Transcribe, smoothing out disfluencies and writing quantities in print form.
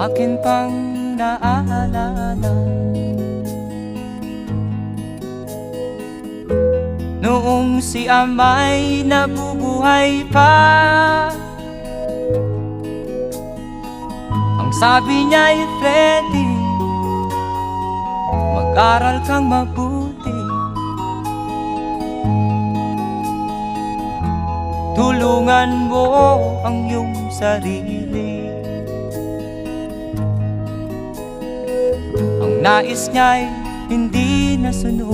akin pang naaalala. Noong si ama'y nabubuhay pa, ang sabi niya'y Freddy, mag-aral kang mabuti, tulungan mo ang iyong sarili. Ang nais niya'y hindi nasunod.